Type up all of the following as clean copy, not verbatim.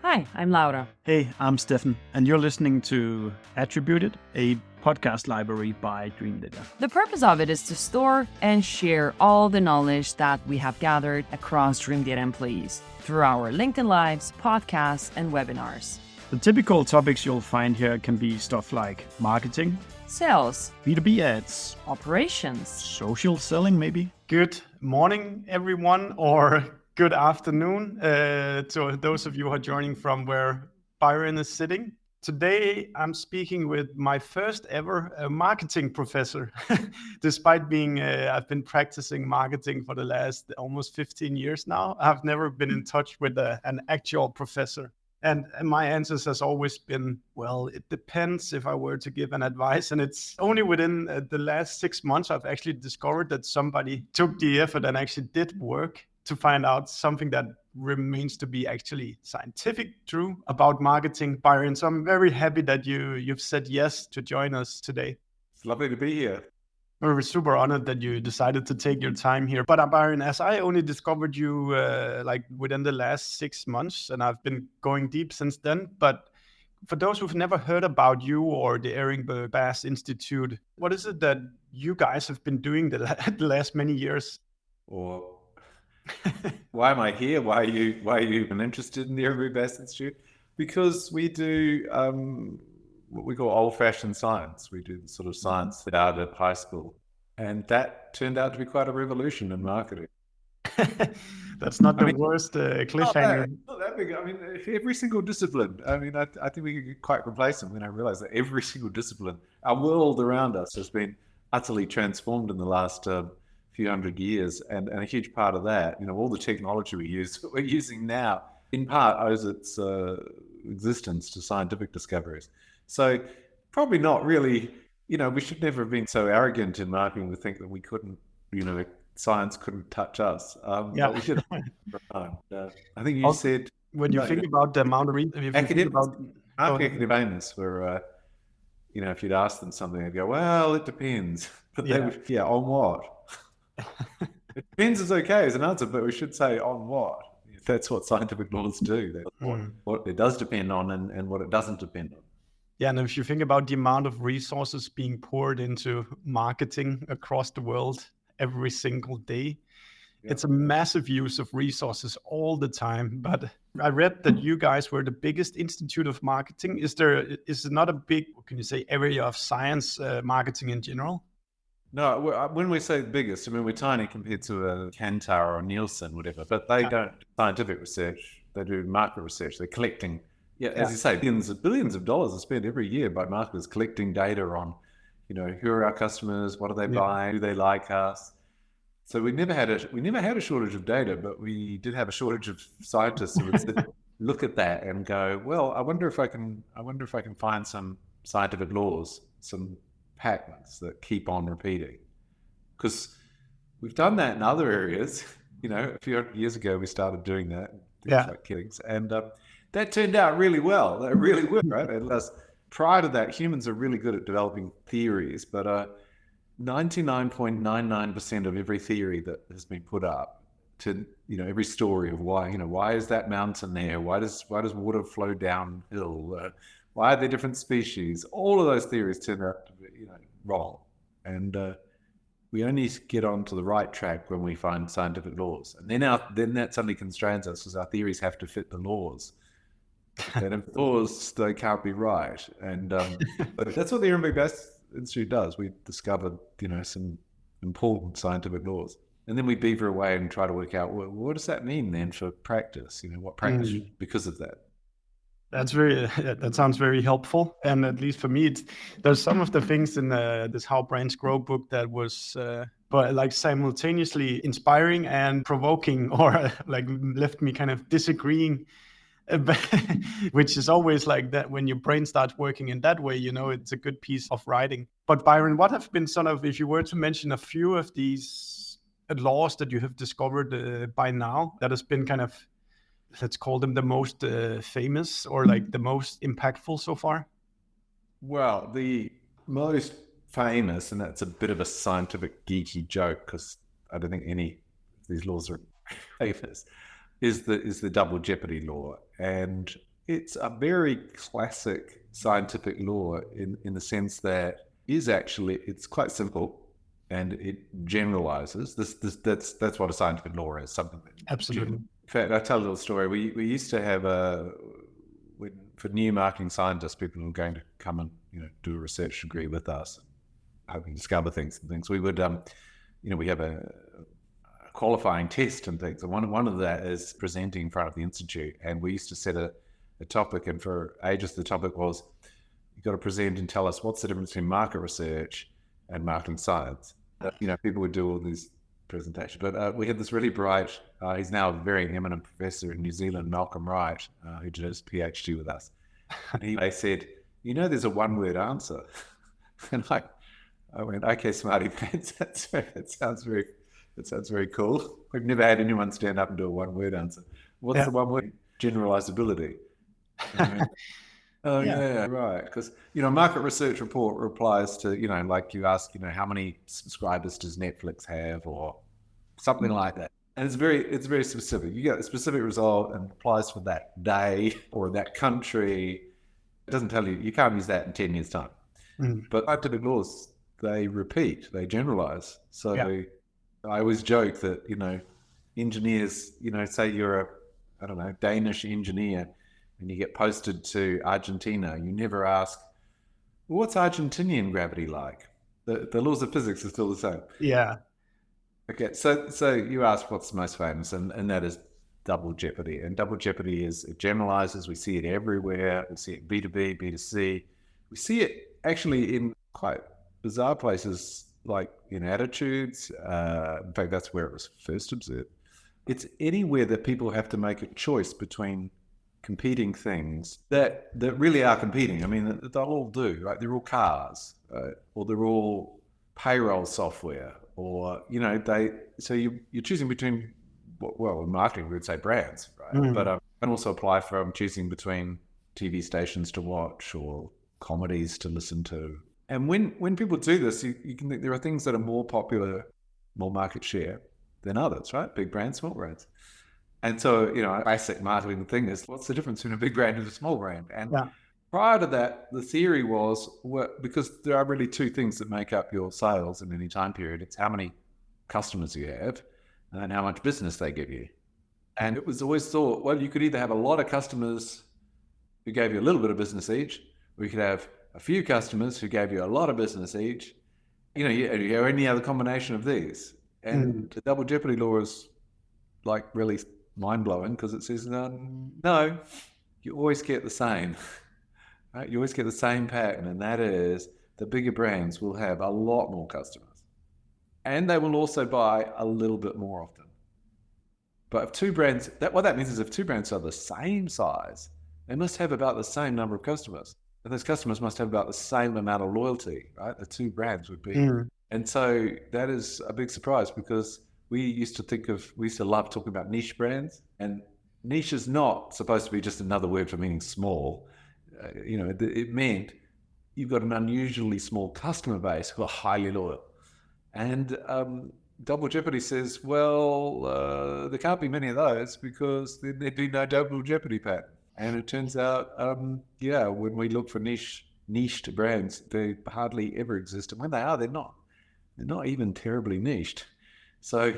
Hi, I'm Laura. Hey, I'm Stefan, and you're listening to Attributed, a podcast library by Dreamdata. The purpose of it is to store and share all the knowledge that we have gathered across Dreamdata employees through our LinkedIn Lives, podcasts, and webinars. The typical topics you'll find here can be stuff like marketing, Sales, B2B ads, operations, social selling maybe. Good morning, everyone, or good afternoon to those of you who are joining from where Byron is sitting. Today, I'm speaking with my first ever marketing professor. Despite being, I've been practicing marketing for the last almost 15 years now. I've never been in touch with an actual professor. And my answers has always been, well, it depends if I were to give an advice. And it's only within the last 6 months I've actually discovered that somebody took the effort and actually did work to find out something that remains to be actually scientific true about marketing. Byron, so I'm very happy that you've said yes to join us today. It's lovely to be here. We're super honored that you decided to take your time here. But Byron, as I only discovered you like within the last 6 months, and I've been going deep since then. But for those who've never heard about you or the Ehrenberg Bass Institute, what is it that you guys have been doing the last many years? Or why am I here? Why are you even interested in the Ehrenberg Bass Institute? Because we do what we call old-fashioned science. We do the sort of science out at high school, and that turned out to be quite a revolution in marketing. That's not the worst cliffhanger. Not that big. I mean, every single discipline. I mean, I think we get quite complacent when I realize that every single discipline, our world around us has been utterly transformed in the last few hundred years, and a huge part of that, all the technology we're using now, in part owes its existence to scientific discoveries. So probably not really, we should never have been so arrogant in marketing to think that we couldn't, science couldn't touch us. Yeah, but we should. I think you said when you think about the amount of academic famous were, if you'd ask them something, they'd go, "Well, it depends." But on what? It depends is okay as an answer, but we should say on what. That's what scientific laws do. That's what it does depend on and what it doesn't depend on. Yeah, and if you think about the amount of resources being poured into marketing across the world every single day, it's a massive use of resources all the time. But I read that you guys were the biggest institute of marketing. Is it not a big, can you say, area of science, marketing in general? No, when we say the biggest, I mean, we're tiny compared to a Kantar or Nielsen, whatever, but they don't do scientific research. They do market research. They're collecting, as you say, billions of dollars are spent every year by marketers collecting data on, who are our customers, what do they buy, do they like us. So we never had a shortage of data, but we did have a shortage of scientists who would look at that and go, well, I wonder if I can find some scientific laws, some patterns that keep on repeating, because we've done that in other areas. A few hundred years ago we started doing that, like killings, and that turned out really well. That really worked, right? And prior to that, humans are really good at developing theories, but 99.99% of every theory that has been put up to every story of why is that mountain there? Why does water flow downhill? Why are there different species? All of those theories turn out to be, wrong. And we only get onto the right track when we find scientific laws. And then that suddenly constrains us because our theories have to fit the laws. And if laws, they can't be right. And but that's what the Ehrenberg Bass Institute does. We discovered, some important scientific laws. And then we beaver away and try to work out, well, what does that mean then for practice? What practice because of that? That sounds very helpful, and at least for me, there's some of the things in this How Brands Grow book that was, but like simultaneously inspiring and provoking, or like left me kind of disagreeing, which is always like that when your brain starts working in that way. It's a good piece of writing. But Byron, what have been sort of, if you were to mention a few of these laws that you have discovered by now, that has been kind of, let's call them the most famous or like the most impactful so far? Well, the most famous, and that's a bit of a scientific geeky joke because I don't think any of these laws are famous, is the double jeopardy law. And It's a very classic scientific law in the sense that it's quite simple and it generalizes. That's what a scientific law is, something that Absolutely. In fact, I tell a little story. We used to have for new marketing scientists, people who were going to come and do a research degree with us, hoping to discover things. We would we have a qualifying test and things. And one of that is presenting in front of the institute. And we used to set a topic, and for ages the topic was, you've got to present and tell us what's the difference between market research and marketing science. People would do all these presentations. But we had this really bright, he's now a very eminent professor in New Zealand, Malcolm Wright, who did his PhD with us. And they said, there's a one-word answer. And I went, okay, smarty pants, that sounds very cool. We've never had anyone stand up and do a one-word answer. What's the one word? Generalizability. Oh yeah, right. Because market research report replies to like you ask how many subscribers does Netflix have or something like that, and it's very specific. You get a specific result and applies for that day or that country. It doesn't tell you can't use that in 10 years time. But scientific laws, they repeat, they generalize. So I always joke that engineers, say you're a Danish engineer and you get posted to Argentina, you never ask, well, what's Argentinian gravity like? The laws of physics are still the same. Yeah. Okay, so you ask what's most famous, and that is double jeopardy. And double jeopardy it generalizes. We see it everywhere. We see it in B2B, B2C. We see it actually in quite bizarre places like in attitudes. In fact, that's where it was first observed. It's anywhere that people have to make a choice between competing things that really are competing. I mean, they'll all do, right? They're all cars, or they're all payroll software, or so you're choosing between, well, in marketing we would say brands, right? But can also apply from choosing between TV stations to watch or comedies to listen to. And when people do this, you can think there are things that are more popular, more market share than others, right? Big brands, small brands. And so, a basic marketing thing is, what's the difference between a big brand and a small brand? And prior to that, the theory was, because there are really two things that make up your sales in any time period. It's how many customers you have and then how much business they give you. And it was always thought, well, you could either have a lot of customers who gave you a little bit of business each, or you could have a few customers who gave you a lot of business each, or any other combination of these. And the double jeopardy law is like really mind-blowing, because it says, no, you always get the same, right? You always get the same pattern, and that is the bigger brands will have a lot more customers, and they will also buy a little bit more often. But if two brands, what that means is if two brands are the same size, they must have about the same number of customers, and those customers must have about the same amount of loyalty, right? The two brands would be. And so that is a big surprise, because we used to love talking about niche brands, and niche is not supposed to be just another word for meaning small. It meant you've got an unusually small customer base who are highly loyal. And double jeopardy says, well, there can't be many of those, because there'd be no double jeopardy pattern. And it turns out, when we look for niched brands, they hardly ever exist. And when they are, they're not even terribly niched. So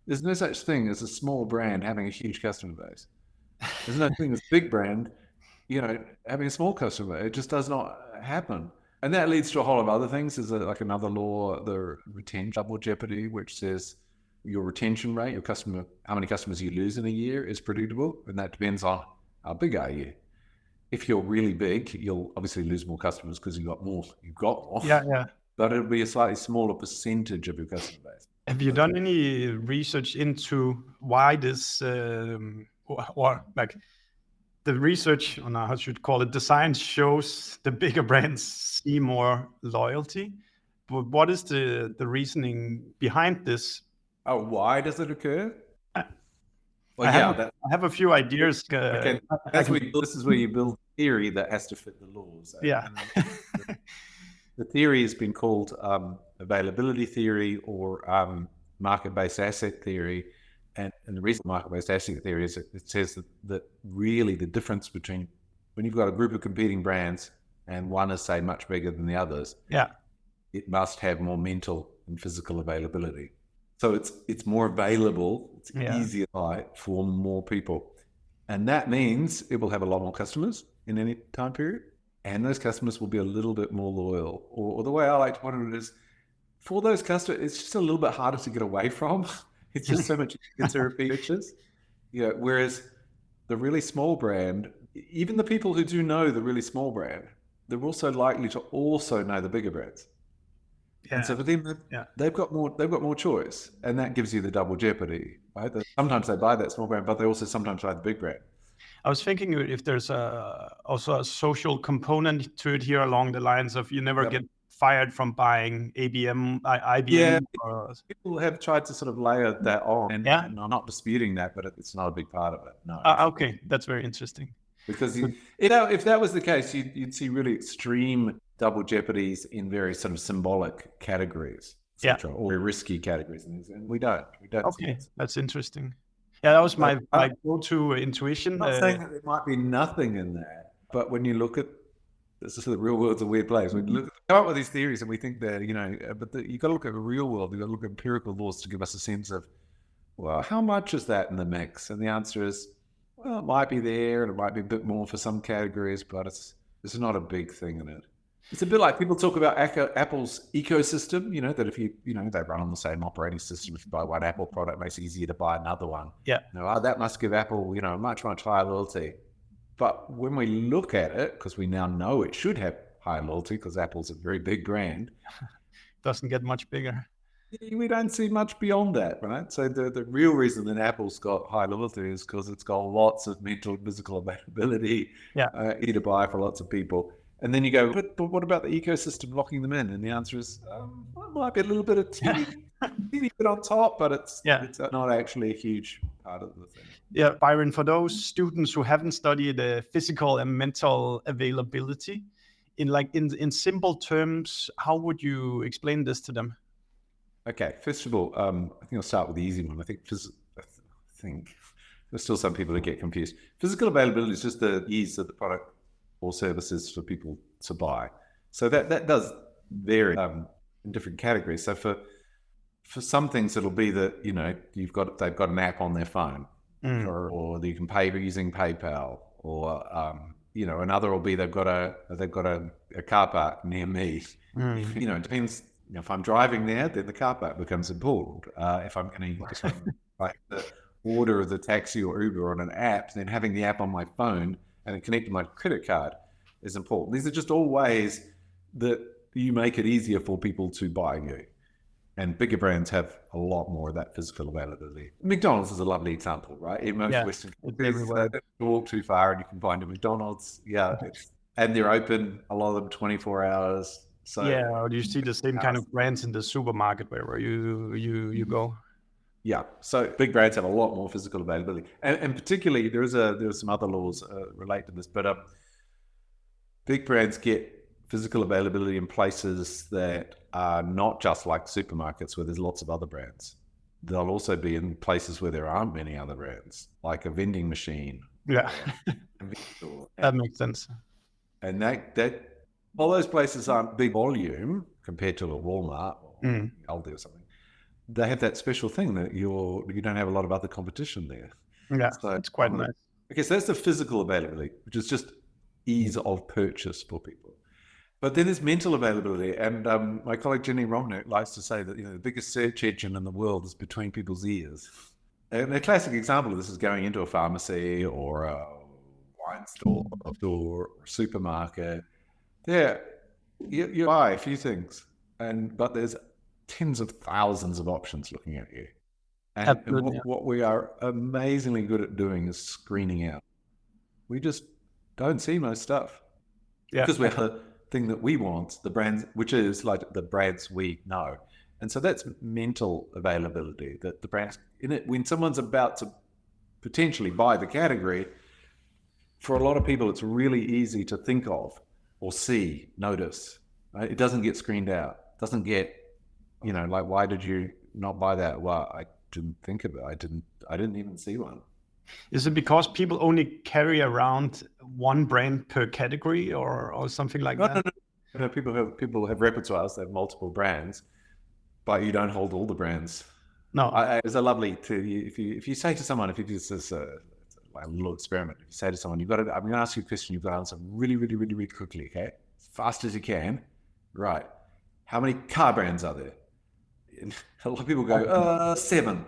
there's no such thing as a small brand having a huge customer base. There's no thing as a big brand, having a small customer. It just does not happen. And that leads to a whole lot of other things. There's like another law, the retention double jeopardy, which says your retention rate, how many customers you lose in a year is predictable. And that depends on how big are you. If you're really big, you'll obviously lose more customers because you've got more. Yeah. But it'll be a slightly smaller percentage of your customer base. Have you done any research into why this, or like the research, or how should call it, the science shows the bigger brands see more loyalty? But what is the reasoning behind this? Oh, why does it occur? I have a few ideas. Okay, this is where you build theory that has to fit the laws. Yeah. The theory has been called availability theory or market-based asset theory. And the reason market-based asset theory is it says that really the difference between when you've got a group of competing brands and one is, say, much bigger than the others, it must have more mental and physical availability. So it's more available, it's easier to buy for more people. And that means it will have a lot more customers in any time period. And those customers will be a little bit more loyal. Or the way I like to put it is, for those customers, it's just a little bit harder to get away from. It's just so much easier to repeat pictures. Whereas the really small brand, even the people who do know the really small brand, they're also likely to also know the bigger brands. And so for them, they've got more choice, and that gives you the double jeopardy, right? Sometimes they buy that small brand, but they also sometimes buy the big brand. I was thinking if there's also a social component to it here, along the lines of you never get fired from buying IBM. People have tried to sort of layer that on, and I'm not disputing that, but it's not a big part of it. No. Okay, that's very interesting. Because if that was the case, you'd see really extreme double jeopardies in very sort of symbolic categories, etc., or risky categories, and we don't. Okay, that's interesting. Yeah, that was my go-to intuition. I'm not saying that there might be nothing in that, but when you look at this, is the real world's a weird place. We come up with these theories and we think that but you got to look at the real world. You got to look at empirical laws to give us a sense of, well, how much is that in the mix? And the answer is, well, it might be there, and it might be a bit more for some categories, but it's not a big thing in it. It's a bit like people talk about Apple's ecosystem, that if they run on the same operating system. If you buy one Apple product, it makes it easier to buy another one. Yeah. That must give Apple, much, much higher loyalty. But when we look at it, because we now know it should have high loyalty, because Apple's a very big brand. Doesn't get much bigger. We don't see much beyond that, right? So the real reason that Apple's got high loyalty is because it's got lots of mental and physical availability, easy to buy for lots of people. And then you go, but what about the ecosystem locking them in? And the answer is, it might be a little bit of teeny bit on top, but it's not actually a huge part of the thing. Yeah, Byron, for those students who haven't studied physical and mental availability, in simple terms, how would you explain this to them? Okay, first of all, I think I'll start with the easy one. I think there's still some people who get confused. Physical availability is just the ease of the product or services for people to buy. So that does vary in different categories. So for some things, it'll be that they've got an app on their phone, or you can pay using PayPal, or another will be they've got a car park near me. It depends. If I'm driving there, then the car park becomes important. If I'm going to like the order the taxi or Uber on an app, then having the app on my phone and it connected to my credit card is important. These are just all ways that you make it easier for people to buy you. And bigger brands have a lot more of that physical availability. McDonald's is a lovely example, right? In most Western countries, don't walk too far and you can find a McDonald's. And they're open, a lot of them 24 hours. So or do you see the same kind of brands in the supermarket wherever you go? Yeah, so big brands have a lot more physical availability, and particularly there are some other laws related to this, but big brands get physical availability in places that are not just like supermarkets where there's lots of other brands. They'll also be in places where there aren't many other brands, like a vending machine. Yeah, that makes sense. And that all those places aren't big volume compared to a Walmart or Aldi or something. They have that special thing that you don't have a lot of other competition there. Yeah, so it's quite nice. Okay, so that's the physical availability, which is just ease of purchase for people. But then there's mental availability, and my colleague Jenny Romnick likes to say that the biggest search engine in the world is between people's ears. And a classic example of this is going into a pharmacy or a wine store or supermarket. You buy a few things, but there's tens of thousands of options looking at you. And what we are amazingly good at doing is screening out. We just don't see most stuff. Because we have the thing that we want, the brands, which is like the brands we know. And so that's mental availability, that the brands in it, when someone's about to potentially buy the category, for a lot of people, it's really easy to think of or see, notice. Right? It doesn't get screened out. It doesn't get, like, why did you not buy that? Well, I didn't think of it. I didn't even see one. Is it because people only carry around one brand per category or something like that? No. People have repertoires. They have multiple brands, but you don't hold all the brands. No. It's a lovely if you say to someone, if you do this like a little experiment, if you say to someone, I'm going to ask you a question, you've got to answer really, really, really, really quickly, okay? As fast as you can. Right. How many car brands are there? And a lot of people go, 7.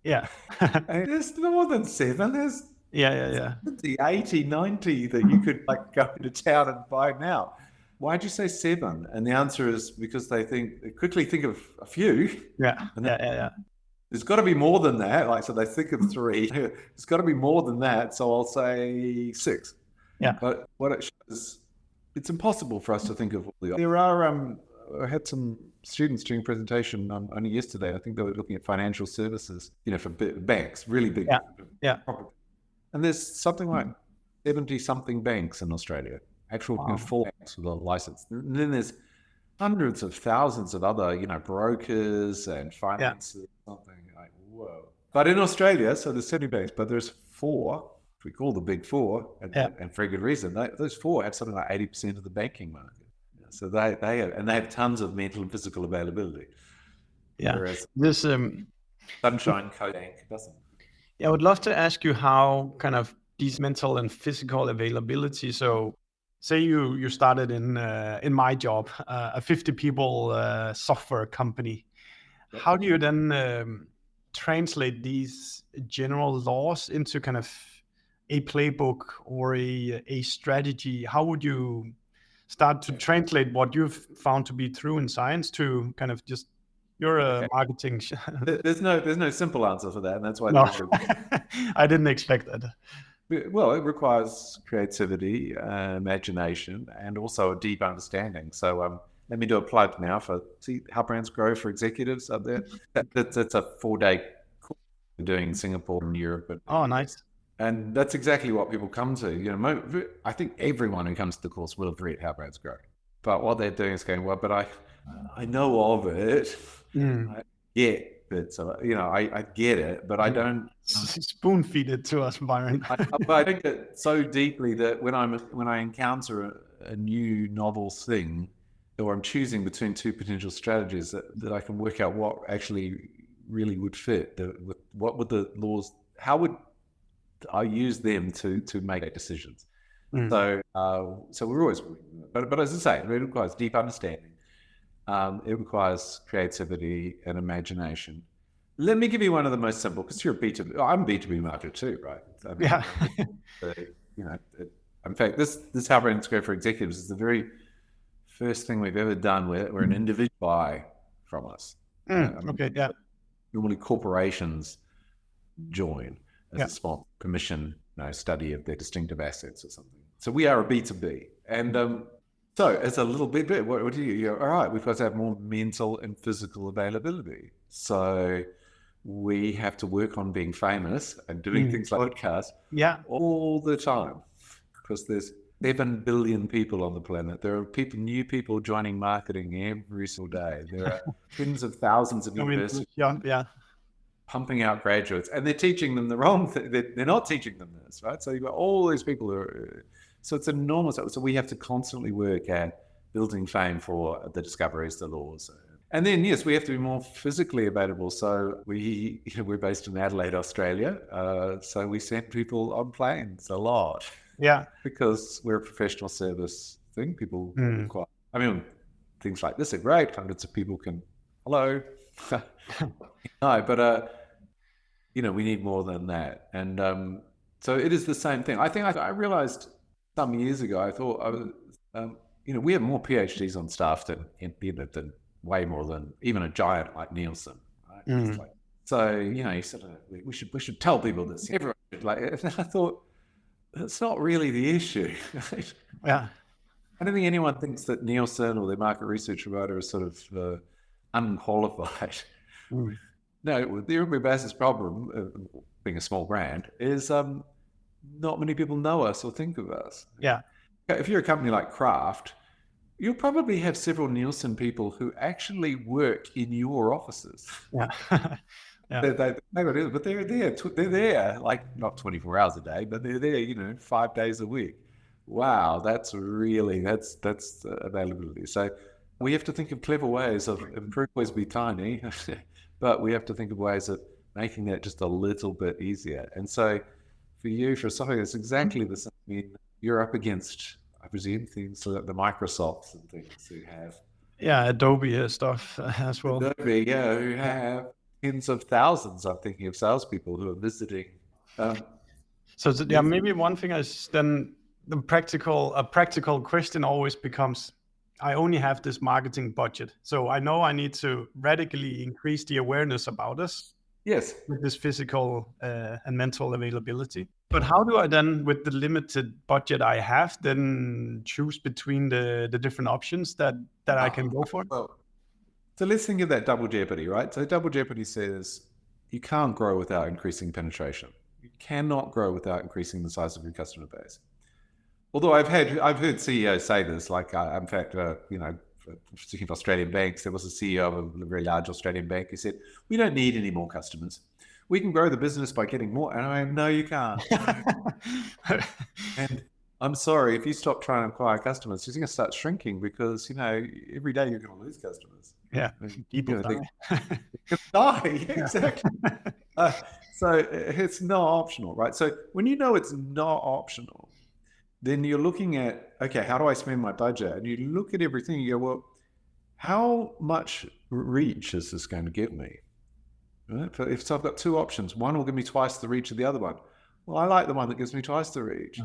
Yeah. And there's more than 7. There's 80, 90 that you could like go into town and buy now. Why'd you say 7? And the answer is because they quickly think of a few. Yeah. And there's got to be more than that. Like, so they think of 3. There's got to be more than that. So I'll say 6. Yeah. But what it shows, it's impossible for us to think of all the. There are. I had some students doing a presentation only yesterday. I think they were looking at financial services, for banks, really big. Yeah. And there's something like 70-something banks in Australia, actual full banks with a license. And then there's hundreds of thousands of other, brokers and finances, something like, whoa. But in Australia, so there's 70 banks, but there's 4, we call the big 4, and for a good reason. Those 4 have something like 80% of the banking market. So they have tons of mental and physical availability. Yeah. Whereas this Sunshine Coast Bank doesn't. Yeah, I would love to ask you how kind of these mental and physical availability. So say you started in my job, a 50 people software company. How do you then translate these general laws into kind of a playbook or a strategy? How would you start to translate what you've found to be true in science to kind of just your marketing? There's no simple answer for that, and that's why. No. I didn't expect that. Well, it requires creativity, imagination, and also a deep understanding. So let me do a plug now for how brands grow for executives up there. That's a 4-day course we're doing in Singapore and Europe. Oh, nice. And that's exactly what people come to. I think everyone who comes to the course will have read How Brands Grow. But what they're doing is going, well, but I know of it. I get it. So, I get it, but I don't spoon feed it to us, Byron. I think it so deeply that when I encounter a new novel thing, or I'm choosing between 2 potential strategies, that I can work out what actually really would fit. What would the laws? How would I use them to make decisions? So we're always, but as I say, it requires deep understanding. It requires creativity and imagination. Let me give you one of the most simple, because you're a B2B. I'm a B2B marketer too, right? In fact, this How Brands Grow for Executives is the very first thing we've ever done where an individual buy from us. Normally corporations join as a small commission study of their distinctive assets or something. So we are a B2B. And so as a little bit, what do you all right, we've got to have more mental and physical availability. So we have to work on being famous and doing things like podcasts all the time, because there's 7 billion people on the planet. There are new people joining marketing every single day. There are tens of thousands of universities pumping out graduates, and they're teaching them the wrong thing. They're not teaching them this, right? So you've got all these people so it's enormous. So we have to constantly work at building fame for the discoveries, the laws. And then, yes, we have to be more physically available. So we're based in Adelaide, Australia. So we send people on planes a lot. Yeah. Because we're a professional service thing. People require, things like this are great. Hundreds of people can, hello. No, but, we need more than that. And so it is the same thing. I think I realized some years ago, I thought, we have more PhDs on staff than way more than even a giant like Nielsen. Right? So, you sort of, we should tell people this. Everyone should, and I thought, that's not really the issue. Right? Yeah. I don't think anyone thinks that Nielsen or their market research provider is sort of unqualified. No, the Uruguay Bass's problem, being a small brand, is not many people know us or think of us. Yeah. If you're a company like Kraft, you'll probably have several Nielsen people who actually work in your offices. Yeah. But they're there, like not 24 hours a day, but they're there, 5 days a week. wow, that's availability. So we have to think of clever ways of improve ways be tiny, but we have to think of ways of making that just a little bit easier. And so for you, for software, it's exactly the same. I mean, you're up against, I presume, things like the Microsofts and things who have. Yeah, Adobe stuff as well. Adobe, yeah, who have tens of thousands, I'm thinking, of salespeople who are visiting. Maybe one thing is then a practical question always becomes, I only have this marketing budget. So I know I need to radically increase the awareness about us. Yes. With this physical and mental availability. But how do I then, with the limited budget I have, then choose between the different options that I can go for? Well, so let's think of that double jeopardy, right? So double jeopardy says you can't grow without increasing penetration. You cannot grow without increasing the size of your customer base. Although I've heard CEOs say this, like in fact, speaking of Australian banks, there was a CEO of a very large Australian bank who said, "We don't need any more customers. We can grow the business by getting more." And I know you can't. And I'm sorry, if you stop trying to acquire customers, you're going to start shrinking because, every day you're going to lose customers. Yeah, people die. Exactly. So it's not optional, right? So when you know it's not optional, then you're looking at, okay, how do I spend my budget? And you look at everything, you go, well, how much reach is this going to give me? Right? So I've got two options. One will give me twice the reach of the other one. Well, I like the one that gives me twice the reach.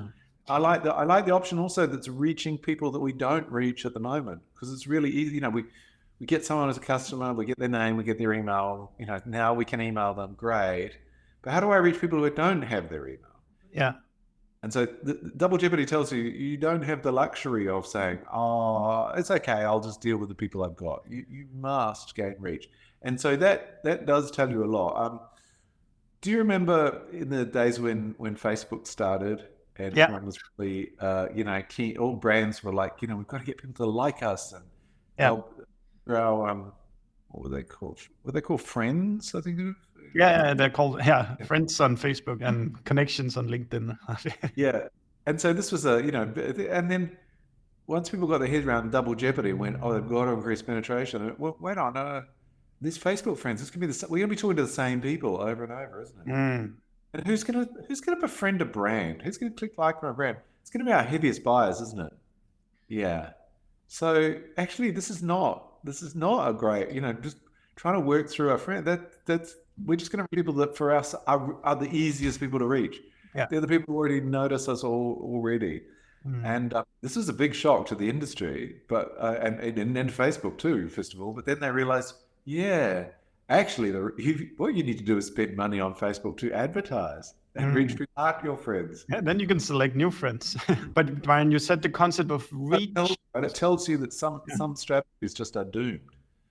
I like the option also that's reaching people that we don't reach at the moment, because it's really easy. We get someone as a customer, we get their name, we get their email. Now we can email them. Great. But how do I reach people who don't have their email? Yeah. And so the double jeopardy tells you don't have the luxury of saying, "Oh, it's okay, I'll just deal with the people I've got." You must gain reach. And so that does tell you a lot. Do you remember in the days when Facebook started and everyone was really, key, all brands were like, we've got to get people to like us and help our, what were they called? Were they called friends, I think? Yeah, they're called friends on Facebook and connections on LinkedIn. Yeah, and so this was and then once people got their head around double jeopardy and went, oh, they've got to increase penetration. Well, wait on, these Facebook friends, this could be we're going to be talking to the same people over and over, isn't it? And who's going to befriend a brand? Who's going to click like on a brand? It's going to be our heaviest buyers, isn't it? Yeah. So actually, this is not a great, just trying to work through our friend. We're just going to reach people that for us are the easiest people to reach. Yeah. They're the people who already notice us already. And this was a big shock to the industry, but and Facebook too, first of all. But then they realized, actually, what you need to do is spend money on Facebook to advertise and reach people who aren't your friends. Yeah, then you can select new friends. But Byron, you said the concept of reach. It tells you that some strategies just are doomed.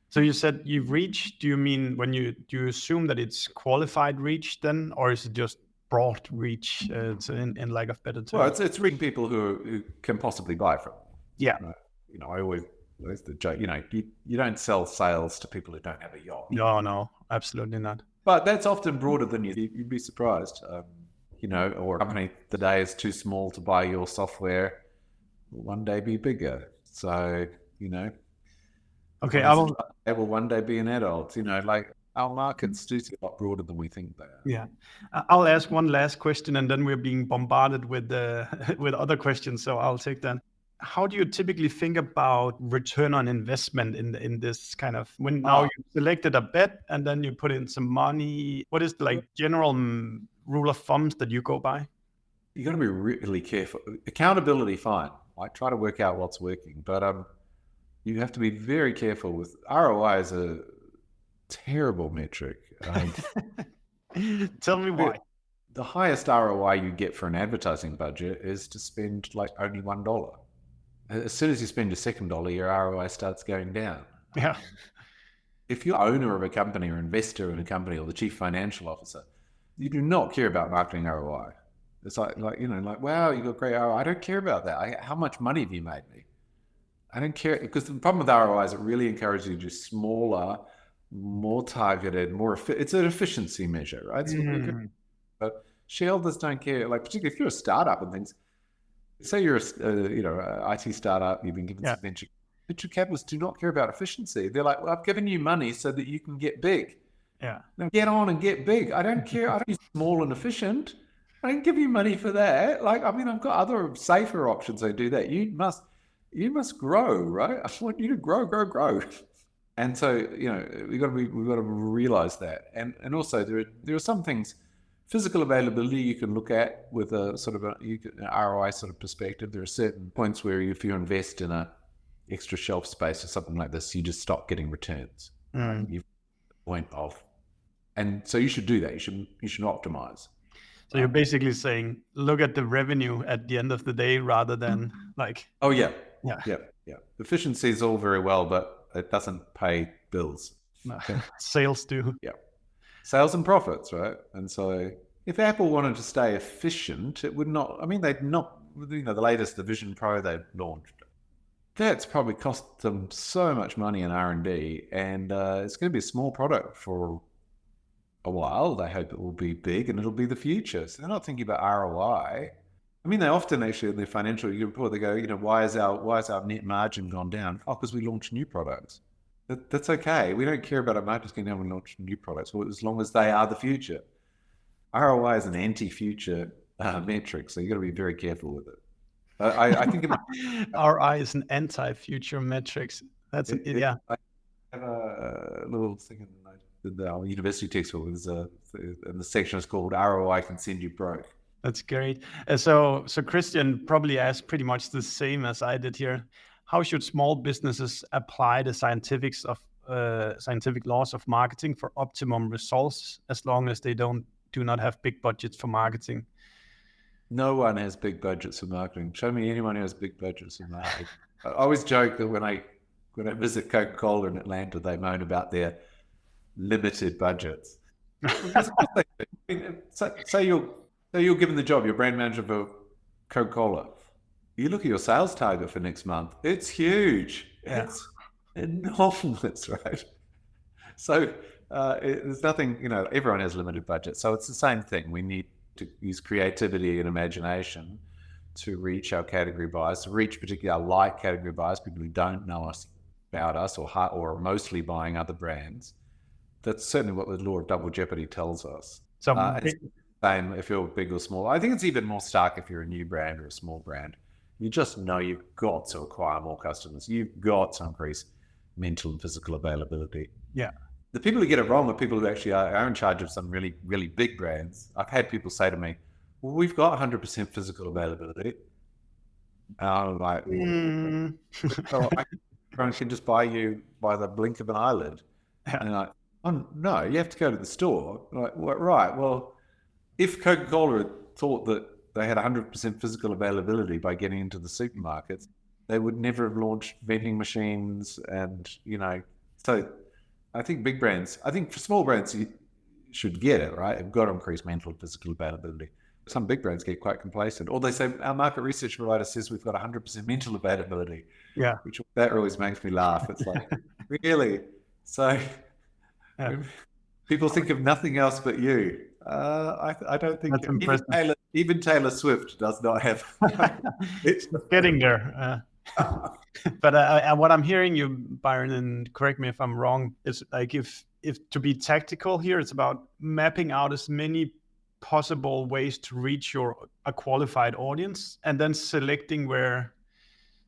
So you said you've reached. Do you mean do you assume that it's qualified reach then, or is it just broad reach? In lack of better term. Well, it's reaching people who can possibly buy from. Yeah. Right? I always the joke. You don't sell sales to people who don't have a yacht. No, absolutely not. But that's often broader than you'd be surprised. Or a company today is too small to buy your software. Will one day be bigger. So Okay, they will one day be an adult. Like our markets do seem a lot broader than we think they are. Yeah, I'll ask one last question, and then we're being bombarded with with other questions. So I'll take that. How do you typically think about return on investment in this kind of when now you selected a bet and then you put in some money? What is the general rule of thumbs that you go by? You got to be really careful. Accountability, fine. I try to work out what's working, but you have to be very careful with ROI is a terrible metric. Tell me why. The highest ROI you get for an advertising budget is to spend only $1. As soon as you spend your second dollar, your ROI starts going down. Yeah. If you're owner of a company or investor in a company or the chief financial officer, you do not care about marketing ROI. It's like wow, you got great ROI. I don't care about that. How much money have you made me? I don't care, because the problem with ROI is it really encourages you to do smaller, more targeted, it's an efficiency measure, right? But shareholders don't care. Particularly if you're a startup and things, Say you're a IT startup, you've been given some venture capitalists do not care about efficiency. They're like, well, I've given you money so that you can get big. Yeah. Now get on and get big. I don't care. I don't be small and efficient. I don't give you money for that. Like, I mean, I've got other safer options. I do that. You must grow, right? I want you to grow. And so, we've got to realize that. And also there are some things, physical availability you can look at with a sort of an ROI sort of perspective. There are certain points where if you invest in a extra shelf space or something like this, you just stop getting returns. You've point of, and so you should do that. You should optimize. So you're basically saying, look at the revenue at the end of the day rather than like. Oh yeah. Efficiency is all very well, but it doesn't pay bills. No. Sales do. Yeah. Sales and profits, right? And so if Apple wanted to stay efficient, it would not. I mean, they'd not. The latest, the Vision Pro they launched, that's probably cost them so much money in R&D, and it's going to be a small product for a while. They hope it will be big and it'll be the future. So they're not thinking about ROI. I mean, they often actually in their financial report, they go, why is our net margin gone down? Oh, because we launched new products. That's okay. We don't care about our margins going down when we launch new products, as long as they are the future. ROI is an anti-future metric, so you've got to be very careful with it. I think ROI is an anti-future metrics. That's yeah. I have a little thing in the university textbook. And the section is called "ROI Can Send You Broke." That's great. So Christian probably asked pretty much the same as I did here. How should small businesses apply the scientific laws of marketing for optimum results, as long as they do not have big budgets for marketing? No one has big budgets for marketing. Show me anyone who has big budgets for marketing. I always joke that when I visit Coca-Cola in Atlanta, they moan about their limited budgets. Say you're given the job, you're brand manager for Coca-Cola. You look at your sales target for next month, it's huge. Yeah. It's enormous, right? So there's nothing, everyone has limited budget. So it's the same thing. We need to use creativity and imagination to reach our category buyers, to reach particularly our light category buyers, people who don't know about us or are mostly buying other brands. That's certainly what the law of double jeopardy tells us. So it's the same if you're big or small. I think it's even more stark if you're a new brand or a small brand. You just know you've got to acquire more customers. You've got to increase mental and physical availability. Yeah. The people who get it wrong are people who actually are in charge of some really, really big brands. I've had people say to me, well, we've got 100% physical availability. And I'm like, oh, I can just buy you by the blink of an eyelid. And they're like, oh, no, you have to go to the store. I'm like, well, right, well, if Coca-Cola thought that they had 100% physical availability by getting into the supermarkets, they would never have launched vending machines and, so I think big brands, for small brands, you should get it, right? You've got to increase mental and physical availability. Some big brands get quite complacent, or they say, our market research provider says we've got 100% mental availability. Yeah. That always makes me laugh. It's like, really? So people think of nothing else but you. I don't think even Taylor Swift does not have. It's getting there. But what I'm hearing you, Byron, and correct me if I'm wrong, is like if to be tactical here, it's about mapping out as many possible ways to reach a qualified audience, and then selecting where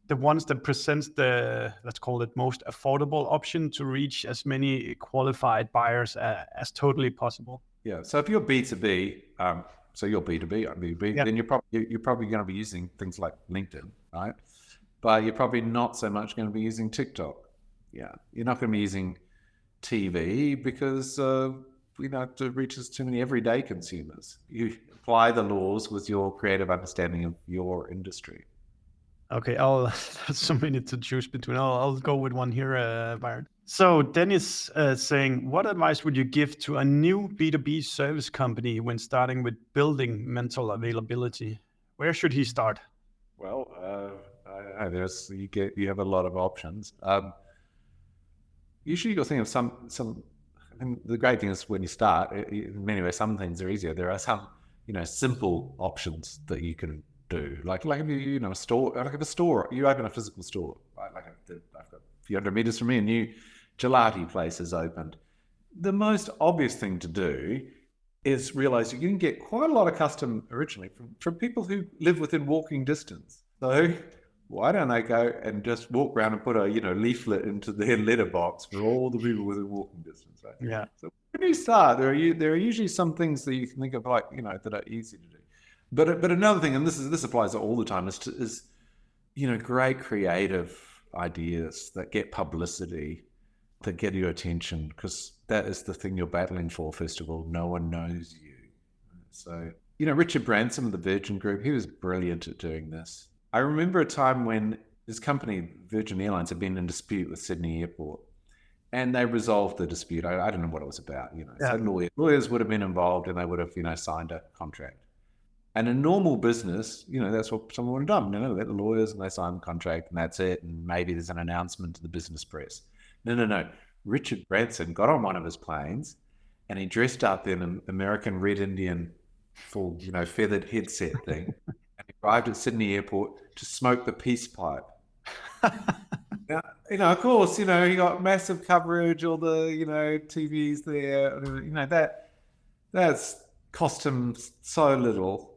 the ones that presents the, let's call it, most affordable option to reach as many qualified buyers as totally possible. Yeah. So if you're B2B, so you're B2B, I'm B2B, then you're probably going to be using things like LinkedIn, right? But you're probably not so much going to be using TikTok. Yeah. You're not going to be using TV because, it reaches too many everyday consumers. You apply the laws with your creative understanding of your industry. Okay, that's so many to choose between. I'll go with one here, Byron. So Dennis saying, what advice would you give to a new B2B service company when starting with building mental availability? Where should he start? Well, you have a lot of options. Usually you'll think of some. And the great thing is when you start, in many ways, some things are easier. There are some, simple options that you can do. Like if you a store, like if a store, you open a physical store, right? Like I've got a few hundred meters from me, a new gelati place has opened. The most obvious thing to do is realize you can get quite a lot of custom originally from people who live within walking distance. So why don't they go and just walk around and put a leaflet into their letterbox for all the people within walking distance, right? Yeah. So when you start, there are usually some things that you can think of that are easy to do. But another thing, and this applies all the time, is great creative ideas that get publicity, that get your attention, because that is the thing you're battling for. First of all, no one knows you. So Richard Branson of the Virgin Group, he was brilliant at doing this. I remember a time when this company, Virgin Airlines, had been in dispute with Sydney Airport, and they resolved the dispute. I don't know what it was about, So lawyers would have been involved, and they would have, signed a contract. And in normal business, that's what someone would have done. Let the lawyers, and they sign the contract, and that's it. And maybe there's an announcement to the business press. No. Richard Branson got on one of his planes, and he dressed up in an American Red Indian full, feathered headset thing. Arrived at Sydney Airport to smoke the peace pipe. Now, of course, he got massive coverage, all the, TVs there. That's cost him so little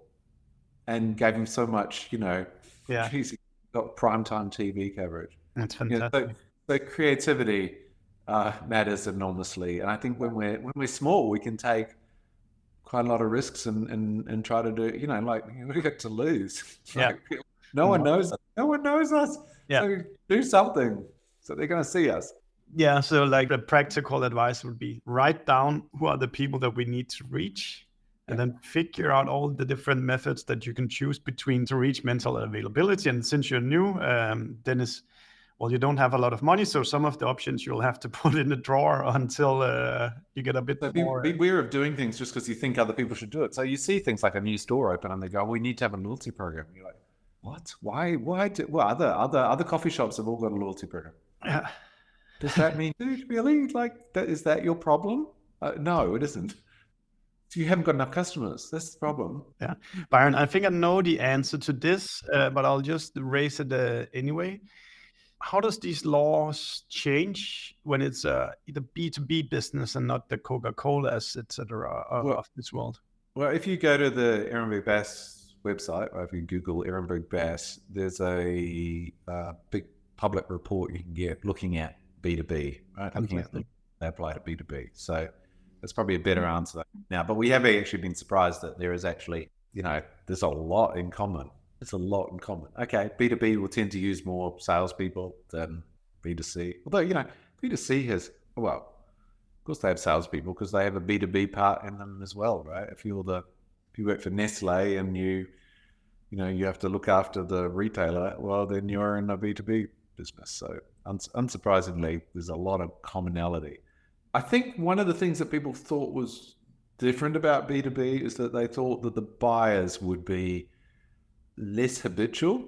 and gave him so much, He's got primetime TV coverage. That's fantastic. So creativity matters enormously, and I think when we're small, we can take quite a lot of risks and try to do, we get to lose. No one knows us. No one knows us. Yeah. So do something so they're going to see us. Yeah. So the practical advice would be write down who are the people that we need to reach, and then figure out all the different methods that you can choose between to reach mental availability. And since you're new, Dennis, you don't have a lot of money, so some of the options you'll have to put in the drawer until you get a bit more. Be aware of doing things just because you think other people should do it. So you see things like a new store open, and they go, "We need to have a loyalty program." And you're like, "What? Why? Other coffee shops have all got a loyalty program." Yeah. Does that mean, dude, really? Like, is that your problem? No, it isn't. You haven't got enough customers. That's the problem. Yeah, Byron, I think I know the answer to this, but I'll just raise it anyway. How does these laws change when it's the B2B business and not the Coca-Colas, etc. of this world? Well, if you go to the Ehrenberg Bass website, or if you Google Ehrenberg Bass, there's a big public report you can get looking at B2B, right? Looking at they apply to B2B. So that's probably a better answer now. But we have actually been surprised that there is actually, there's a lot in common. It's a lot in common. Okay, B2B will tend to use more salespeople than B2C. Although, B2C has, of course they have salespeople because they have a B2B part in them as well, right? If you work for Nestle and you have to look after the retailer, then you're in a B2B business. So unsurprisingly, there's a lot of commonality. I think one of the things that people thought was different about B2B is that they thought that the buyers would be less habitual,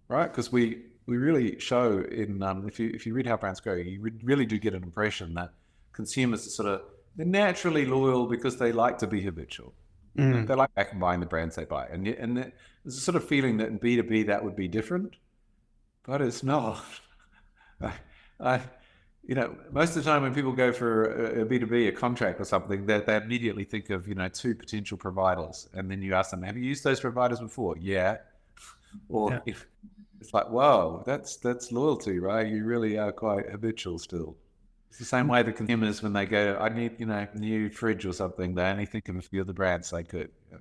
right? Because we really show in if you read How Brands Grow, you really do get an impression that consumers are they're naturally loyal because they like to be habitual. They like back and buying the brands they buy, and there's a sort of feeling that in B2B that would be different, but it's not. Most of the time when people go for a B2B, a contract or something, they immediately think of, two potential providers. And then you ask them, have you used those providers before? Yeah. Or it's like, whoa, that's loyalty, right? You really are quite habitual still. It's the same way the consumers, when they go, I need, a new fridge or something, they only think of a few of the brands they could. Yeah.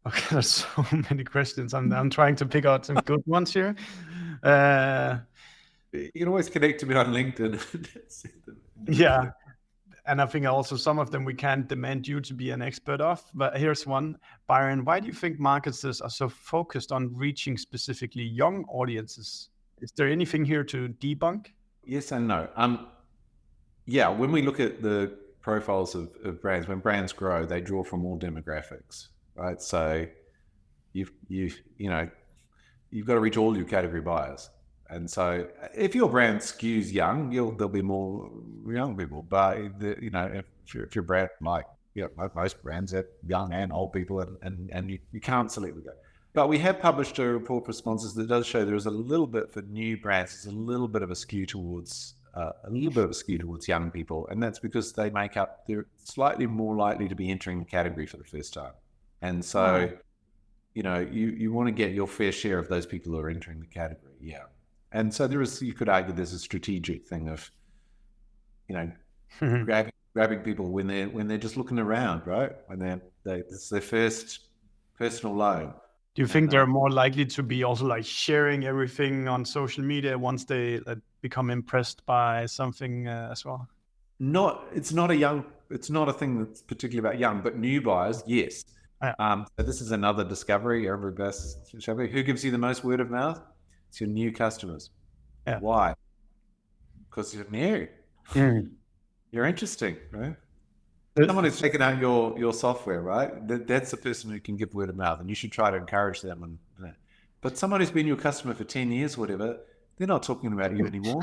Okay, there's so many questions. I'm trying to pick out some good ones here. You can always connect to me on LinkedIn. Yeah. And I think also some of them we can't demand you to be an expert of. But here's one. Byron, why do you think marketers are so focused on reaching specifically young audiences? Is there anything here to debunk? Yes and no. When we look at the profiles of brands, when brands grow, they draw from all demographics, right? So you've got to reach all your category buyers. And so if your brand skews young, there'll be more young people. But, if your brand, most brands have young and old people, and you can't selectively go. But we have published a report for sponsors that does show there is a little bit for new brands. There's a little bit of a skew towards young people, and that's because they're slightly more likely to be entering the category for the first time, and so you want to get your fair share of those people who are entering the category. Yeah, and so you could argue there's a strategic thing of grabbing people when they're just looking around, right? When it's their first personal loan. Do you think they're more likely to be also like sharing everything on social media once they become impressed by something as well? It's not a thing that's particularly about young, but new buyers, yes. So this is another discovery. Who gives you the most word of mouth? It's your new customers. Yeah. Why? Because you're new. You're interesting, right? Someone who's taken out your software, right? That's the person who can give word of mouth, and you should try to encourage them. But someone who's been your customer for 10 years, whatever, they're not talking about you anymore.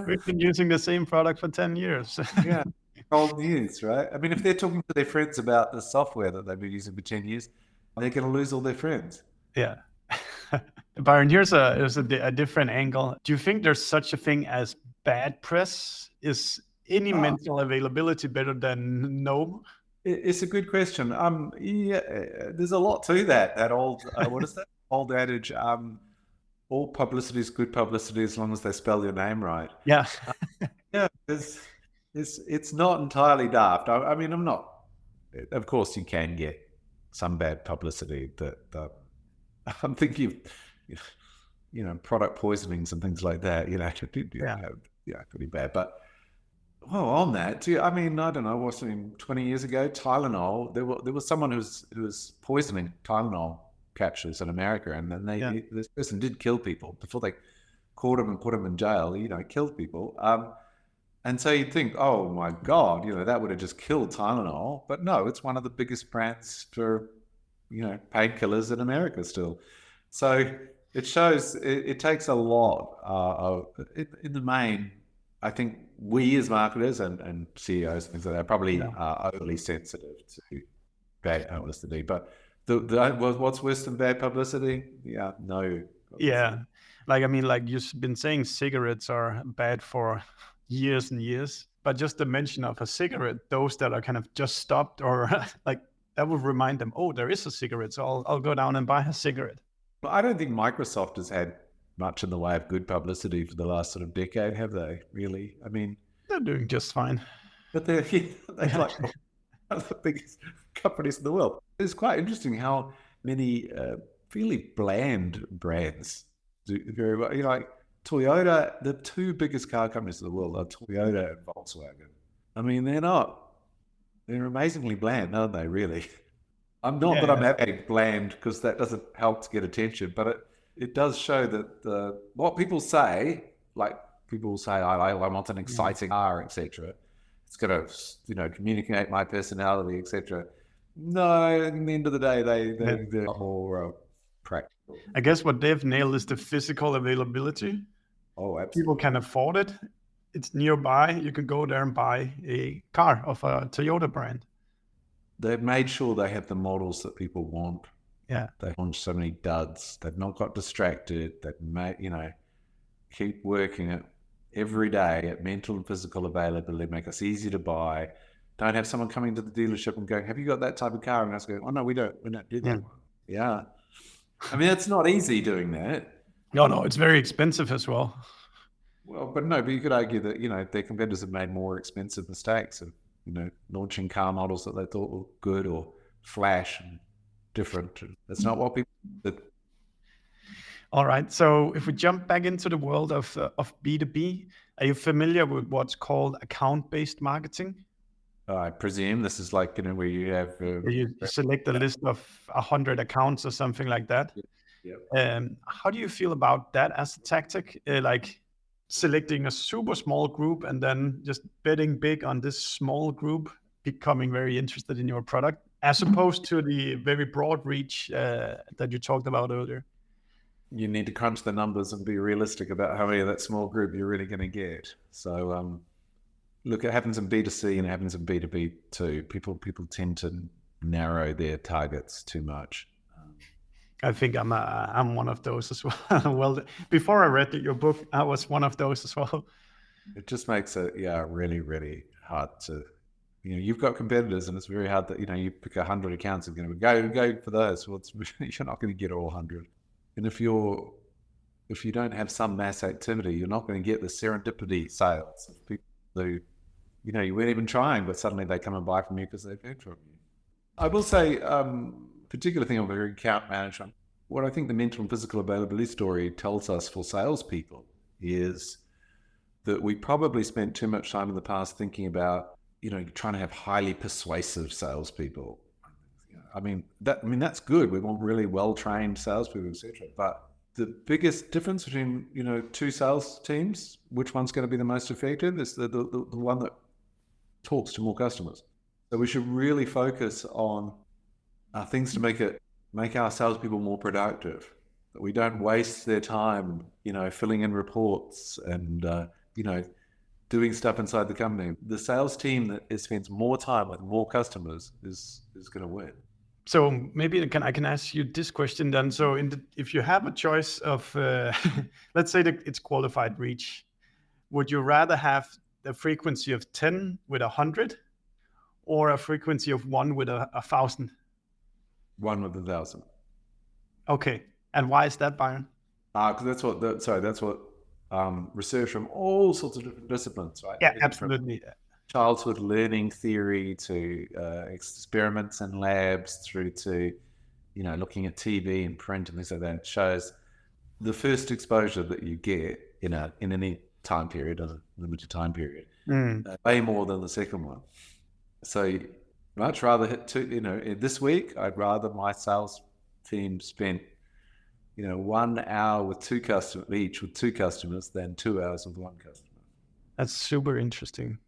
We've been using the same product for 10 years. Yeah, old news, right? I mean, if they're talking to their friends about the software that they've been using for 10 years, they're going to lose all their friends. Yeah. Byron, here's a different angle. Do you think there's such a thing as bad press? Is any mental availability better than no? It's a good question. Yeah, there's a lot to that old, what is that old adage? All publicity is good publicity as long as they spell your name right. Yeah. Yeah, it's not entirely daft. I mean, I'm not, of course you can get some bad publicity that I'm thinking of, product poisonings and things like that, pretty bad. But on that too, I mean, I don't know, 20 years ago, Tylenol, there was someone who was poisoning Tylenol capsules in America, and then this person did kill people before they caught him and put him in jail, killed people. And so you'd think, oh my God, that would have just killed Tylenol. But no, it's one of the biggest brands for, painkillers in America still. So it shows it takes a lot in the main. I think we as marketers and CEOs and things like that probably are overly sensitive to bad publicity. But what's worse than bad publicity? Yeah, no. Yeah. Like you've been saying, cigarettes are bad for years and years. But just the mention of a cigarette, those that are kind of just stopped or like that would remind them, oh, there is a cigarette. So I'll go down and buy a cigarette. Well, I don't think Microsoft has had much in the way of good publicity for the last sort of decade, have they? Really? I mean, they're doing just fine. But they're like one of the biggest companies in the world. It's quite interesting how many fairly bland brands do very well. Like Toyota, the two biggest car companies in the world are Toyota and Volkswagen. I mean, they're amazingly bland, aren't they, really? I'm not that I'm having bland because that doesn't help to get attention, but it does show that what people say, like people say, I want an exciting car, etc. It's going to, communicate my personality, etc. No, at the end of the day, they're more practical. I guess what they've nailed is the physical availability. Oh, absolutely. People can afford it. It's nearby. You can go there and buy a car of a Toyota brand. They've made sure they have the models that people want. Yeah. They launched so many duds. They've not got distracted. They've made, keep working it every day at mental and physical availability, make us easy to buy. Don't have someone coming to the dealership and going, have you got that type of car? And us going, oh no, we don't do that one. Yeah. I mean, it's not easy doing that. No, it's very expensive as well. Well, but you could argue that, their competitors have made more expensive mistakes of, launching car models that they thought were good or flash and different. That's not what people did. All right. So if we jump back into the world of B2B, are you familiar with what's called account-based marketing? I presume this is like, where you have... you select a list of 100 accounts or something like that. Yeah. How do you feel about that as a tactic? Like selecting a super small group and then just betting big on this small group becoming very interested in your product, as opposed to the very broad reach that you talked about earlier? You need to crunch the numbers and be realistic about how many of that small group you're really going to get. So, look, it happens in B2C and it happens in B2B too. People tend to narrow their targets too much. I think I'm one of those as well. Well, before I read your book, I was one of those as well. It just makes it, really, really hard to, you've got competitors, and it's very hard that, you pick 100 accounts and go for those. Well, you're not going to get all 100. And if you don't have some mass activity, you're not going to get the serendipity sales of people who, you weren't even trying, but suddenly they come and buy from you because they've heard from you. I will say, particular thing on the account management, what I think the mental and physical availability story tells us for salespeople is that we probably spent too much time in the past thinking about, trying to have highly persuasive salespeople. That's good. We want really well-trained salespeople, etc. But the biggest difference between, two sales teams, which one's going to be the most effective, is the one that talks to more customers. So we should really focus on things to make our salespeople more productive. That we don't waste their time, filling in reports and doing stuff inside the company. The sales team that spends more time with more customers is going to win. So maybe I can ask you this question then. So if you have a choice of, let's say that it's qualified reach, would you rather have a frequency of 10 with 100, or a frequency of 1 with 1,000? 1 with 1,000. Okay, and why is that, Byron? Because that's what research from all sorts of different disciplines, right? Yeah, absolutely. Childhood learning theory to experiments in labs through to, looking at TV and print and things like that, shows the first exposure that you get in any time period, a limited time period, way more than the second one. So much rather hit two, this week, I'd rather my sales team spent 1 hour with two customers than 2 hours with one customer. That's super interesting,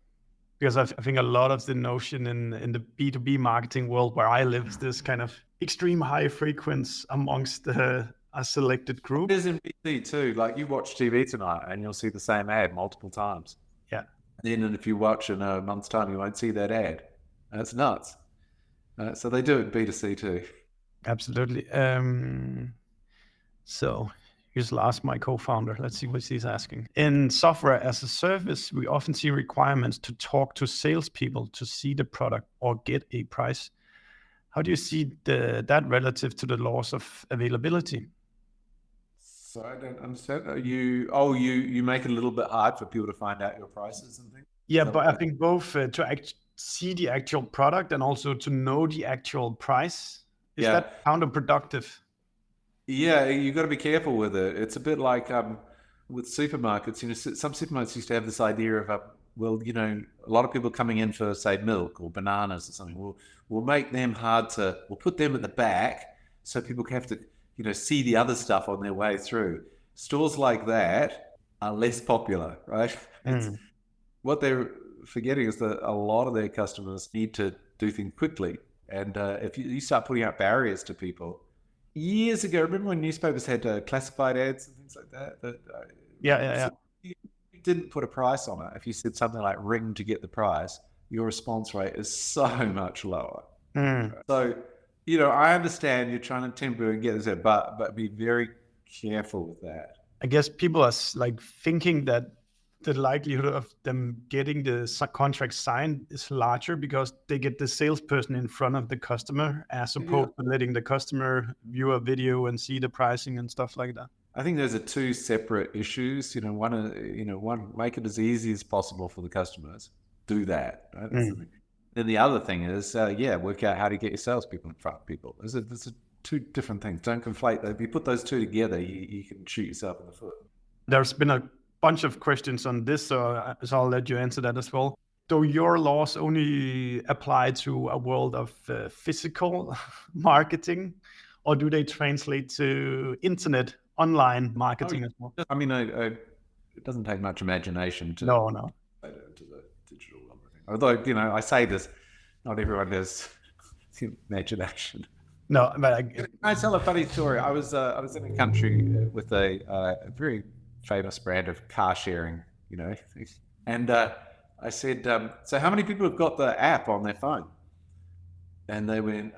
because I think a lot of the notion in the B2B marketing world where I live is this kind of extreme high frequency amongst a selected group. It is in B2B too. Like, you watch TV tonight and you'll see the same ad multiple times. Yeah. Then if you watch in a month's time, you won't see that ad. That's nuts. So they do it B2C too. Absolutely. So here's Lars, my co-founder. Let's see what he's asking. In software as a service, we often see requirements to talk to salespeople to see the product or get a price. How do you see that relative to the laws of availability? So I don't understand. You make it a little bit hard for people to find out your prices and things? Yeah, but I think both to see the actual product and also to know the actual price. Is that counterproductive? Yeah, you got to be careful with it. It's a bit like with supermarkets. Some supermarkets used to have this idea of, a lot of people coming in for, say, milk or bananas or something. We'll make them we'll put them at the back so people have to, see the other stuff on their way through. Stores like that are less popular, right? What they're forgetting is that a lot of their customers need to do things quickly. And if you start putting out barriers to people, years ago, remember when newspapers had classified ads and things like that? Yeah. You didn't put a price on it. If you said something like ring to get the price, your response rate is so much lower. So, I understand you're trying to temper and get this out, but be very careful with that. I guess people are thinking that the likelihood of them getting the contract signed is larger because they get the salesperson in front of the customer as opposed to letting the customer view a video and see the pricing and stuff like that. I think those are two separate issues. One, make it as easy as possible for the customers. Do that. Right? Then the other thing is, work out how to get your salespeople in front of people. Those are two different things. Don't conflate them. If you put those two together, you can shoot yourself in the foot. There's been a bunch of questions on this, so I'll let you answer that as well. Do your laws only apply to a world of physical marketing, or do they translate to internet online marketing as well? I mean, it doesn't take much imagination to no to the digital thing. Although, I say this, not everyone has imagination. No, but I tell a funny story. I was in a country with a very famous brand of car sharing, and I said, so how many people have got the app on their phone? And they went,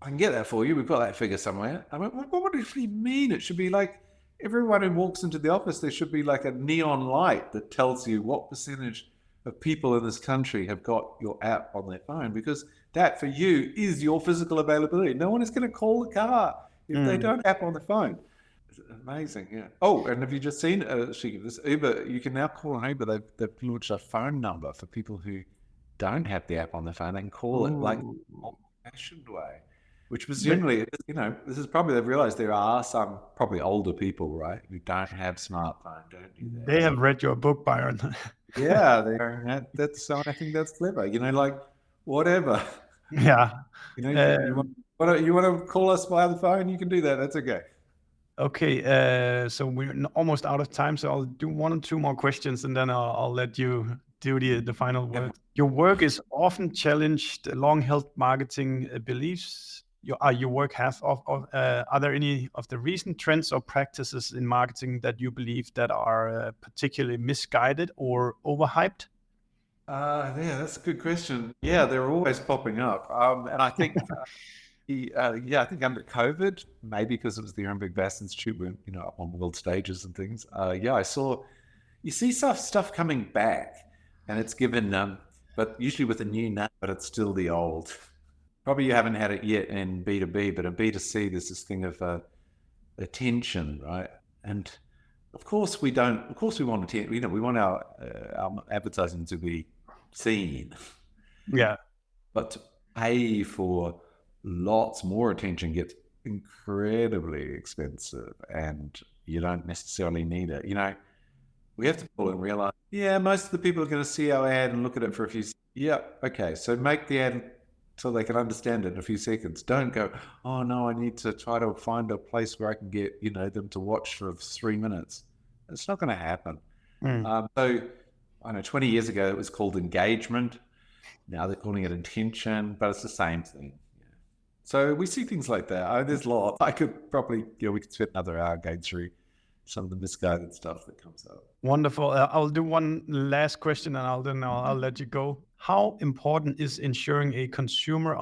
I can get that for you. We've got that figure somewhere. I went, what do you mean? It should be like everyone who walks into the office, there should be like a neon light that tells you what percentage of people in this country have got your app on their phone, because that for you is your physical availability. No one is going to call the car if they don't app on the phone. It's amazing, yeah. Oh, and have you just seen this Uber? You can now call an Uber. They've launched a phone number for people who don't have the app on their phone. They can call it like old-fashioned way, which presumably, this is probably they've realized there are some probably older people, right, who don't have smartphone, don't do that. They have read your book, Byron. Yeah, that's. I think that's clever. Like whatever. Yeah. You want to call us via the phone? You can do that. That's okay. Okay. So we're almost out of time. So I'll do 1 or 2 more questions, and then I'll let you do the final word. Your work is often challenged long-held marketing beliefs. Your work has are there any of the recent trends or practices in marketing that you believe that are particularly misguided or overhyped? Yeah, that's a good question. Yeah, they're always popping up, and I think, I think under COVID, maybe because it was the Olympic Bass Institute, we're up on world stages and things. I saw you see stuff coming back, and it's given, but usually with a new name, but it's still the old. Probably you haven't had it yet in B2B, but in B2C, there's this thing of attention, right? And of course we don't. Of course we want attention. We want our advertising to be seen. Yeah. But to pay for lots more attention gets incredibly expensive, and you don't necessarily need it. We have to pull and realize, most of the people are going to see our ad and look at it for a few. Yeah, okay. So make the ad so they can understand it in a few seconds. Don't go, oh no, I need to try to find a place where I can get, them to watch for 3 minutes. It's not going to happen. So I know 20 years ago it was called engagement. Now they're calling it intention, but it's the same thing. Yeah. So we see things like that. There's lots. I could probably, we could spend another hour going through some of the misguided stuff that comes up. Wonderful. I'll do one last question, and I'll let you go. How important is ensuring a consumer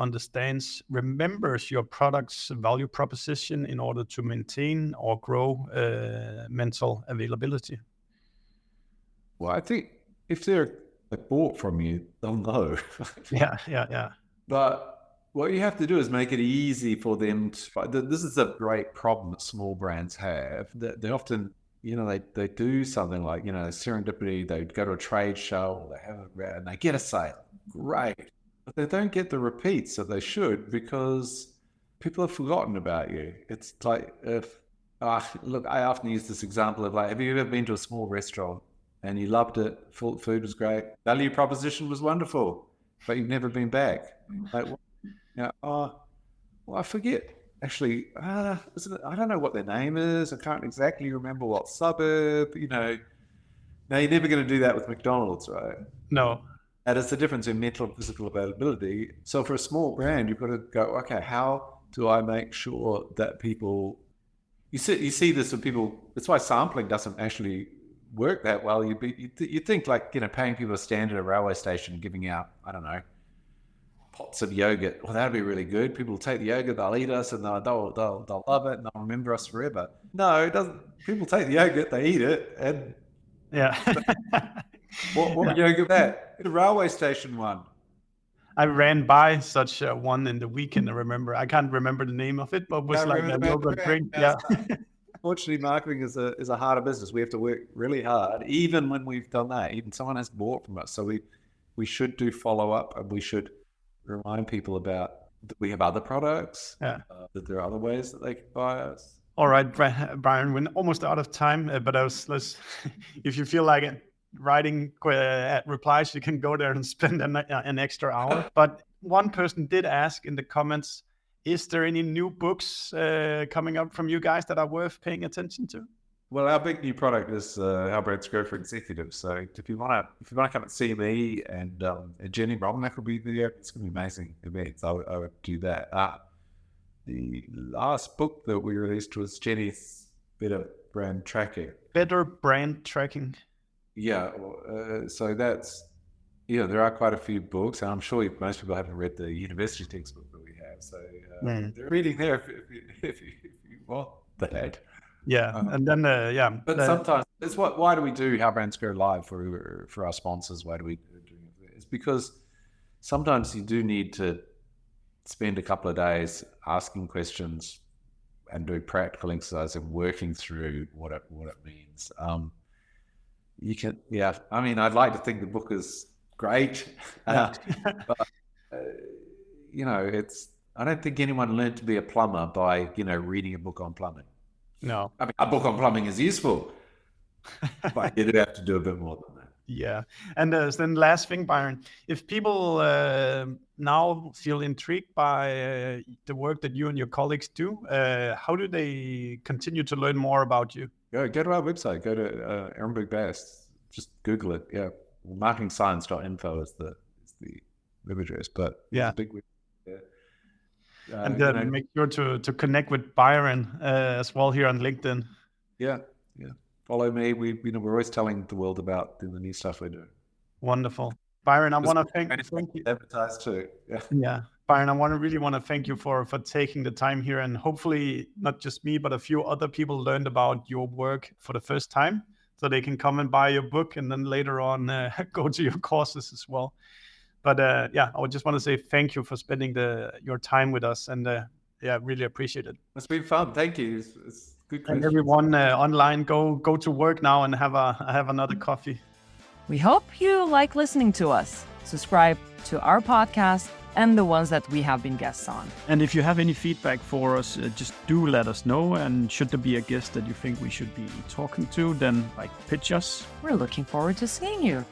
remembers your product's value proposition in order to maintain or grow mental availability? Well, I think if they're bought from you, they'll know. Yeah. But what you have to do is make it easy for them to. This is a great problem that small brands have. They often, they do something like, serendipity. They go to a trade show, or they have and they get a sale. Great, but they don't get the repeats that they should, because people have forgotten about you. It's like look, I often use this example of have you ever been to a small restaurant and you loved it? Food was great, value proposition was wonderful, but you've never been back. I forget. Actually, I don't know what their name is. I can't exactly remember what suburb. Now you're never going to do that with McDonald's, right? No. And it's the difference in mental and physical availability. So for a small brand, you've got to go, okay, how do I make sure that people? You see this with people. That's why sampling doesn't actually work that well. You think paying people to stand at a railway station giving out, I don't know, pots of yogurt. Well, that'd be really good. People will take the yogurt, they'll eat us, and they'll love it, and they'll remember us forever. No, it doesn't. People take the yogurt, they eat it, and what yogurt that? The railway station one. I ran by such one in the weekend. I can't remember the name of it, but it was like a yogurt drink. Yeah. Fortunately, marketing is a harder business. We have to work really hard, even when we've done that. Even someone has bought from us, so we should do follow up, and we should remind people about that we have other products. Yeah. That there are other ways that they can buy us. All right, Byron, we're almost out of time, but if you feel like it, writing replies, you can go there and spend an extra hour. But one person did ask in the comments, is there any new books coming up from you guys that are worth paying attention to? Well, our big new product is How Brands Grow for Executives. So if you want to come and see me and Jenny Robinack will be there, it's going to be amazing events. I would do that. The last book that we released was Jenny's Better Brand Tracking. Better Brand Tracking. Yeah. So that's, there are quite a few books, and I'm sure most people haven't read the university textbook that we have. So they're reading there if you want that. Yeah, and then But sometimes it's why do we do How Brands Go Live for our sponsors? Why do we do it? It's because sometimes you do need to spend a couple of days asking questions and doing practical exercise and working through what it means. You can, I mean, I'd like to think the book is great, but you know, I don't think anyone learned to be a plumber by, you know, reading a book on plumbing. No. I mean, a book on plumbing is useful, but you do have to do a bit more than that. Yeah. And then last thing, Byron, if people now feel intrigued by the work that you and your colleagues do, how do they continue to learn more about you? Go to our website, go to Ehrenberg Bass, just Google it. Yeah. Marketingscience.info is the web address, but it's a big web. Yeah. And then make sure to connect with Byron as well here on LinkedIn. Yeah. Follow me. We're always telling the world about the new stuff we're doing. Wonderful. Byron, I want to thank you. Advertise too. Yeah. Byron, I really want to thank you for taking the time here, and hopefully not just me, but a few other people learned about your work for the first time, so they can come and buy your book and then later on go to your courses as well. But I would just want to say thank you for spending your time with us, and really appreciate it. It's been fun. Thank you. It's good. And everyone online, go to work now and have another coffee. We hope you like listening to us. Subscribe to our podcast and the ones that we have been guests on. And if you have any feedback for us, just do let us know. And should there be a guest that you think we should be talking to, then pitch us. We're looking forward to seeing you.